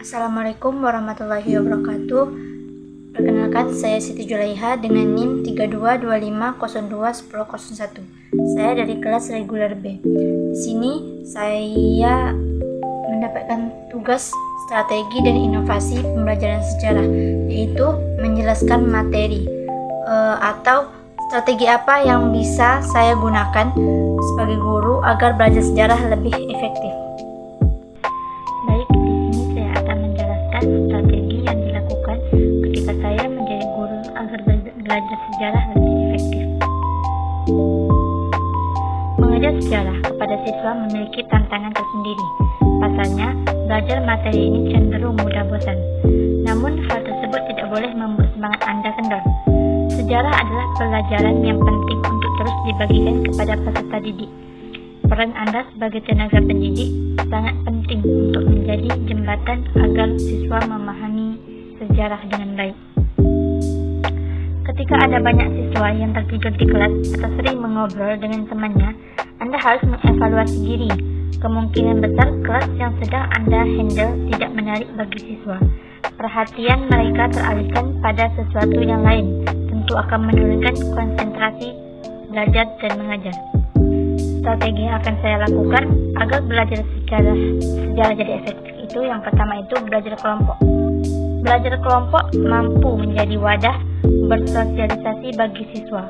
Assalamualaikum warahmatullahi wabarakatuh. Perkenalkan, saya Siti Julaiha dengan NIM 3225021001. Saya dari kelas reguler B. Di sini saya mendapatkan tugas strategi dan inovasi pembelajaran sejarah, yaitu menjelaskan materi atau strategi apa yang bisa saya gunakan sebagai guru agar belajar sejarah lebih efektif. Baik, di sini saya akan menjelaskan strategi yang dilakukan ketika saya menjadi guru agar belajar sejarah lebih efektif. Mengajar sejarah kepada siswa memiliki tantangan tersendiri. Pasalnya, belajar materi ini cenderung mudah bosan. Namun, hal tersebut tidak boleh membuat semangat Anda kendor. Sejarah adalah pelajaran yang penting untuk terus dibagikan kepada peserta didik. Peran Anda sebagai tenaga pendidik sangat penting untuk menjadi jembatan agar siswa memahami sejarah dengan baik. Ketika ada banyak siswa yang tertidur di kelas atau sering mengobrol dengan temannya, Anda harus mengevaluasi diri. Kemungkinan besar kelas yang sedang Anda handle tidak menarik bagi siswa. Perhatian mereka teralihkan pada sesuatu yang lain, tentu akan menurunkan konsentrasi belajar dan mengajar. Strategi yang akan saya lakukan agar belajar sejarah jadi efektif itu, yang pertama itu belajar kelompok. Belajar kelompok mampu menjadi wadah bersosialisasi bagi siswa.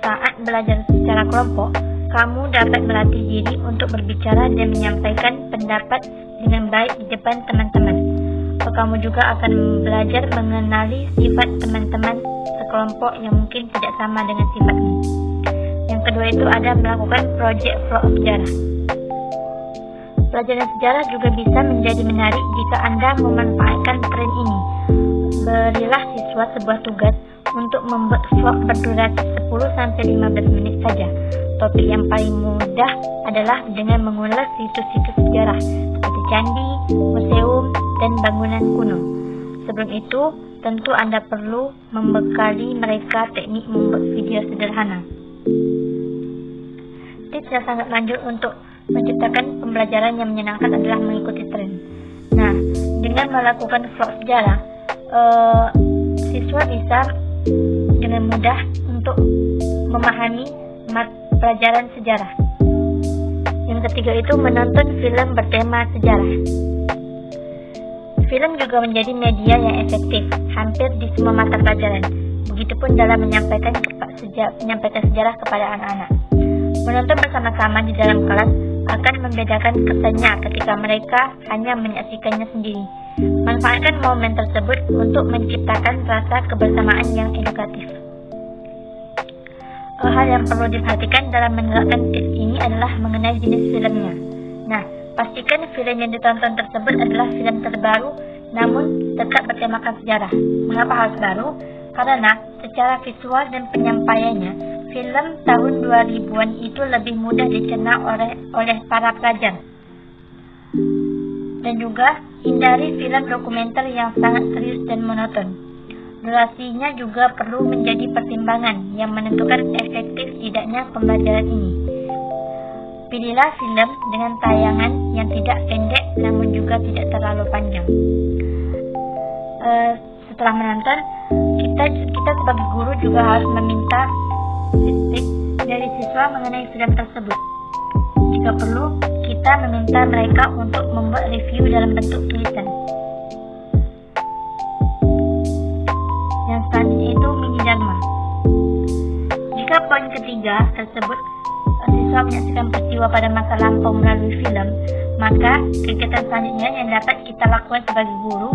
Saat belajar secara kelompok, kamu dapat melatih diri untuk berbicara dan menyampaikan pendapat dengan baik di depan teman-teman. Kamu juga akan belajar mengenali sifat teman-teman sekelompok yang mungkin tidak sama dengan sifatmu. Yang kedua itu ada melakukan project flow of sejarah. Pelajaran sejarah juga bisa menjadi menarik jika Anda memanfaatkan tren ini. Berilah siswa sebuah tugas untuk membuat vlog berdurasi 10-15 menit saja. Topik yang paling mudah adalah dengan mengulas situs-situs sejarah seperti candi, museum, dan bangunan kuno. Sebelum itu, tentu Anda perlu membekali mereka teknik membuat video sederhana. Tips yang sangat manjur untuk menciptakan pembelajaran yang menyenangkan adalah mengikuti tren. Nah, dengan melakukan vlog sejarah, siswa bisa dengan mudah untuk memahami pelajaran sejarah. Yang ketiga itu menonton film bertema sejarah. Film juga menjadi media yang efektif hampir di semua mata pelajaran. Begitupun dalam menyampaikan sejarah kepada anak-anak. Menonton bersama-sama di dalam kelas akan membedakan kesannya ketika mereka hanya menyaksikannya sendiri. Manfaatkan momen tersebut untuk menciptakan rasa kebersamaan yang edukatif. Hal yang perlu diperhatikan dalam menerapkan tips ini adalah mengenai jenis filmnya. Nah, pastikan film yang ditonton tersebut adalah film terbaru namun tetap bertemakan sejarah. Mengapa harus baru? Karena secara visual dan penyampaiannya, film tahun 2000-an itu lebih mudah dicerna oleh para pelajar. Dan juga hindari film dokumenter yang sangat serius dan monoton. Durasinya juga perlu menjadi pertimbangan yang menentukan efektif tidaknya pembelajaran ini. Pilihlah film dengan tayangan yang tidak pendek namun juga tidak terlalu panjang. Setelah menonton, kita sebagai guru juga harus meminta feedback dari siswa mengenai film tersebut. Jika perlu, kita meminta mereka untuk membuat review dalam bentuk tulisan. Yang selanjutnya itu mini drama. Jika poin ketiga tersebut siswa menyaksikan peristiwa pada masa lampau melalui film, maka kegiatan selanjutnya yang dapat kita lakukan sebagai guru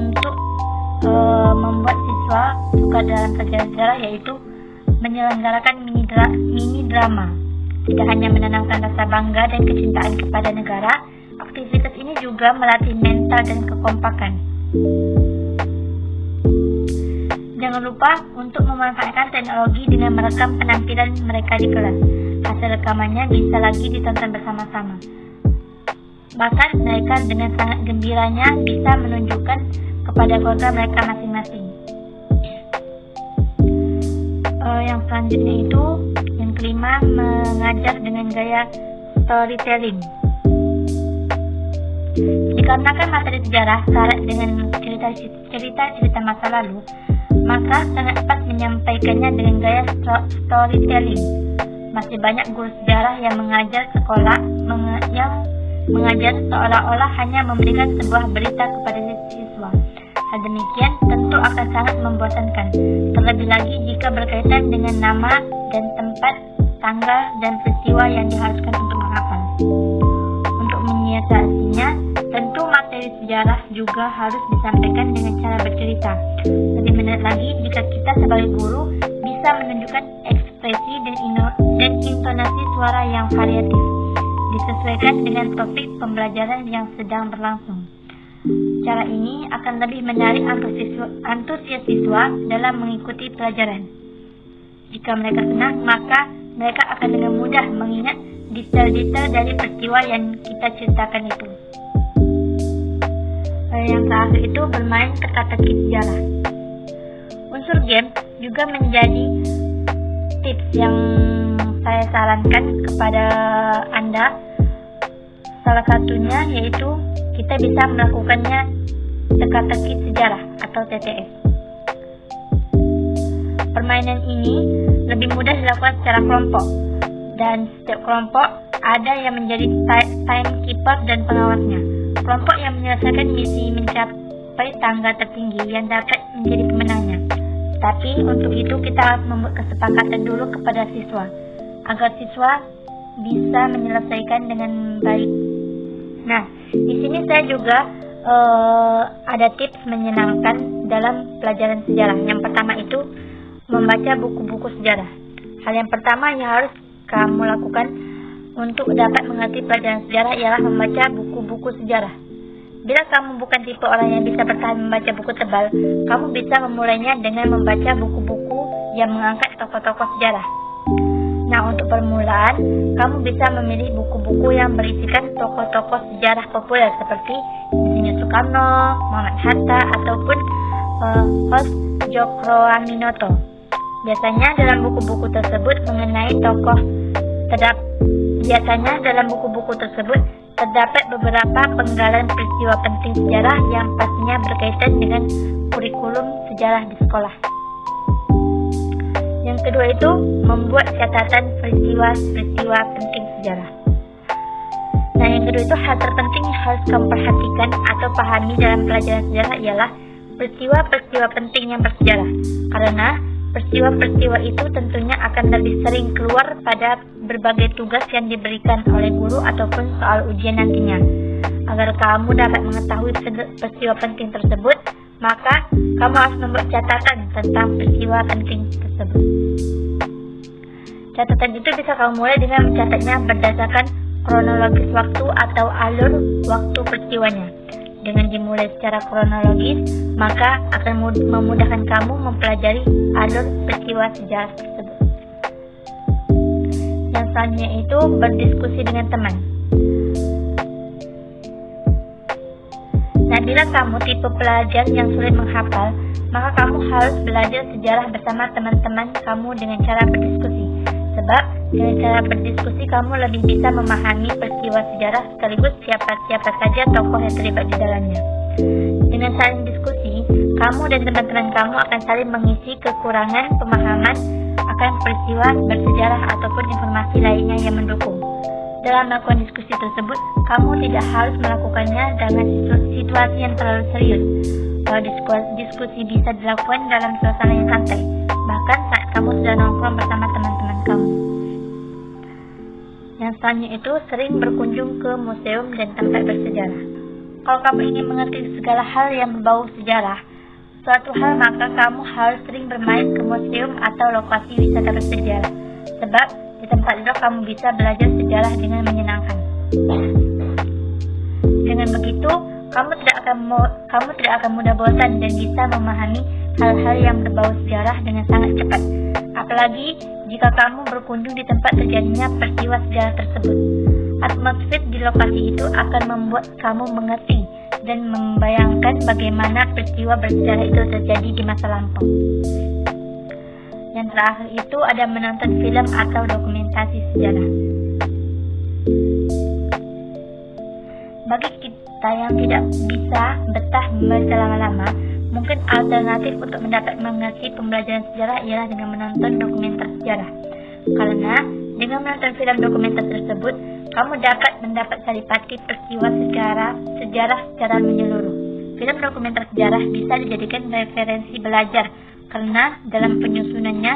untuk membuat siswa suka dalam pelajaran sejarah yaitu menyelenggarakan mini drama. Tidak hanya menanamkan rasa bangga dan kecintaan kepada negara, aktivitas ini juga melatih mental dan kekompakan. Jangan lupa untuk memanfaatkan teknologi dengan merekam penampilan mereka di kelas. Hasil rekamannya bisa lagi ditonton bersama-sama. Bahkan mereka dengan sangat gembiranya bisa menunjukkan kepada keluarga mereka masing-masing. Yang selanjutnya itu, yang kelima, mengajar dengan gaya storytelling. Dikarenakan materi sejarah syarat dengan cerita-cerita masa lalu, maka sangat pas menyampaikannya dengan gaya storytelling. Masih banyak guru sejarah yang mengajar sekolah yang mengajar seolah-olah hanya memberikan sebuah berita kepada siswa. Hal demikian tentu akan sangat membosankan, terlebih lagi jika berkaitan dengan nama dan tempat, tanggal, dan peristiwa yang diharuskan untuk menghafal. Untuk menyiasatinya, tentu materi sejarah juga harus disampaikan dengan cara bercerita. Lebih menarik lagi jika kita sebagai guru bisa menunjukkan ekspresi dan intonasi suara yang variatif, disesuaikan dengan topik pembelajaran yang sedang berlangsung. Cara ini akan lebih menarik antusias siswa dalam mengikuti pelajaran. Jika mereka senang, maka mereka akan dengan mudah mengingat detail-detail dari peristiwa yang kita ceritakan itu. Yang terakhir itu bermain teka-teki sejarah. Unsur game juga menjadi tips yang saya sarankan kepada Anda. Salah satunya yaitu kita bisa melakukannya teka-teki sejarah atau TTS. Permainan ini lebih mudah dilakukan secara kelompok, dan setiap kelompok ada yang menjadi timekeeper dan pengawasnya. Kelompok yang menyelesaikan misi mencapai tangga tertinggi yang dapat menjadi pemenangnya. Tapi untuk itu kita harus membuat kesepakatan dulu kepada siswa, agar siswa bisa menyelesaikan dengan baik. Nah, di sini saya juga ada tips menyenangkan dalam pelajaran sejarah. Yang pertama itu membaca buku-buku sejarah. Hal yang pertama yang harus kamu lakukan untuk dapat mengerti pelajaran sejarah ialah membaca buku-buku sejarah. Bila kamu bukan tipe orang yang bisa bertahan membaca buku tebal, kamu bisa memulainya dengan membaca buku-buku yang mengangkat tokoh-tokoh sejarah. Nah, untuk permulaan, kamu bisa memilih buku-buku yang berisikan tokoh-tokoh sejarah populer seperti Insinyur Soekarno, Muhammad Hatta, ataupun Host Djokroaminoto. Biasanya dalam buku-buku tersebut terdapat beberapa penggalan peristiwa penting sejarah yang pastinya berkaitan dengan kurikulum sejarah di sekolah. Yang kedua itu membuat catatan peristiwa penting sejarah. Nah, yang kedua itu hal terpenting yang harus kamu perhatikan atau pahami dalam pelajaran sejarah ialah peristiwa-peristiwa penting yang bersejarah. Karena peristiwa-peristiwa itu tentunya akan lebih sering keluar pada berbagai tugas yang diberikan oleh guru ataupun soal ujian nantinya. Agar kamu dapat mengetahui peristiwa penting tersebut, maka kamu harus membuat catatan tentang peristiwa penting tersebut. Catatan itu bisa kamu mulai dengan mencatatnya berdasarkan kronologis waktu atau alur waktu peristiwanya. Dengan dimulai secara kronologis, maka akan memudahkan kamu mempelajari alur peristiwa sejarah tersebut. Yang selanjutnya itu berdiskusi dengan teman. Nah, bila kamu tipe pelajar yang sulit menghafal, maka kamu harus belajar sejarah bersama teman-teman kamu dengan cara berdiskusi. Sebab dengan cara berdiskusi kamu lebih bisa memahami peristiwa sejarah sekaligus siapa saja tokoh yang terlibat di dalamnya. Dengan saling diskusi, kamu dan teman-teman kamu akan saling mengisi kekurangan pemahaman akan peristiwa bersejarah ataupun informasi lainnya yang mendukung. Dalam melakukan diskusi tersebut, kamu tidak harus melakukannya dengan situasi yang terlalu serius. Kalau diskusi bisa dilakukan dalam suasana yang santai, bahkan saat kamu sudah nongkrong bersama teman-teman kamu. Yang selanjutnya itu sering berkunjung ke museum dan tempat bersejarah. Kalau kamu ingin mengerti segala hal yang berbau sejarah, suatu hal maka kamu harus sering bermain ke museum atau lokasi wisata bersejarah. Sebab di tempat itu kamu bisa belajar sejarah dengan menyenangkan. Dengan begitu, kamu tidak akan mudah bosan dan bisa memahami hal-hal yang berbau sejarah dengan sangat cepat. Apalagi jika kamu berkunjung di tempat terjadinya peristiwa sejarah tersebut. Atmosfer di lokasi itu akan membuat kamu mengerti dan membayangkan bagaimana peristiwa bersejarah itu terjadi di masa lampau. Yang terakhir itu ada menonton film atau dokumentasi sejarah. Bagi kita yang tidak bisa betah membaca lama-lama, mungkin alternatif untuk mendapat mengerti pembelajaran sejarah ialah dengan menonton dokumenter sejarah. Karena dengan menonton film dokumenter tersebut, kamu dapat mendapat saripati peristiwa sejarah secara menyeluruh. Film dokumenter sejarah bisa dijadikan referensi belajar karena dalam penyusunannya,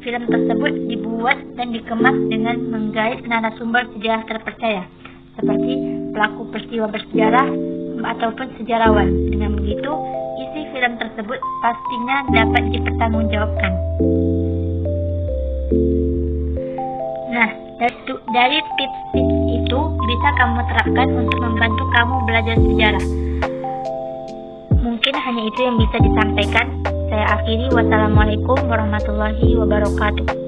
film tersebut dibuat dan dikemas dengan menggait narasumber sejarah terpercaya, seperti pelaku peristiwa bersejarah ataupun sejarawan. Dengan begitu, isi film tersebut pastinya dapat dipertanggungjawabkan. Nah, dari tips-tips itu bisa kamu terapkan untuk membantu kamu belajar sejarah. Mungkin hanya itu yang bisa disampaikan. Saya akhiri. Wassalamualaikum warahmatullahi wabarakatuh.